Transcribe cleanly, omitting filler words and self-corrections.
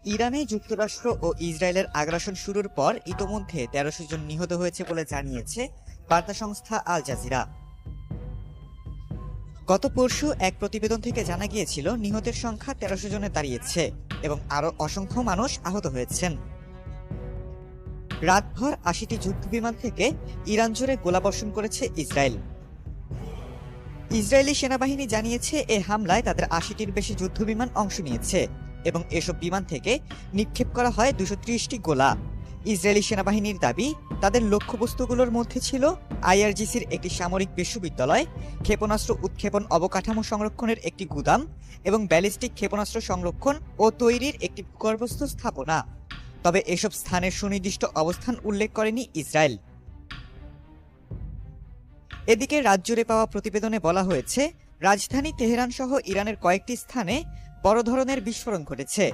ইরানে যুক্তরাষ্ট্র ও ইসরায়েলের আগ্রাসন শুরুর পর ইতোমধ্যে ১৩০০ জন নিহত হয়েছে বলে জানিয়েছে বার্তা সংস্থা আল জাজিরা। গত পরশু এক প্রতিবেদন থেকে জানা গিয়েছিল নিহতের সংখ্যা ১৩০০ জনে দাঁড়িয়েছে এবং আরও অসংখ্য মানুষ আহত হয়েছেন। রাতভর ৮০টি যুদ্ধবিমান থেকে ইরান জুড়ে গোলাবর্ষণ করেছে ইসরায়েল। ইসরায়েলি সেনাবাহিনী জানিয়েছে এ হামলায় তাদের ৮০টির বেশি যুদ্ধবিমান অংশ নিয়েছে এবং এসব বিমান থেকে নিক্ষেপ করা হয় ২৩০টি গোলা। ইসরায়েলি সেনাবাহিনীর দাবি, তাদের লক্ষ্যবস্তুগুলোর মধ্যে ছিল আইআরজিসির একটি সামরিক বিশ্ববিদ্যালয়, ক্ষেপণাস্ত্র উৎক্ষেপণ অবকাঠামো সংরক্ষণের একটি গুদাম এবং ব্যালিস্টিক ক্ষেপণাস্ত্র সংরক্ষণ ও তৈরির একটি ভূগর্ভস্থ স্থাপনা। তবে এসব স্থানের সুনির্দিষ্ট অবস্থান উল্লেখ করেনি ইসরায়েল। এদিকে রাতজুড়ে পাওয়া প্রতিবেদনে বলা হয়েছে, রাজধানী তেহরান সহ ইরানের কয়েকটি স্থানে বড় ধরনের বিস্ফোরণ ঘটেছে।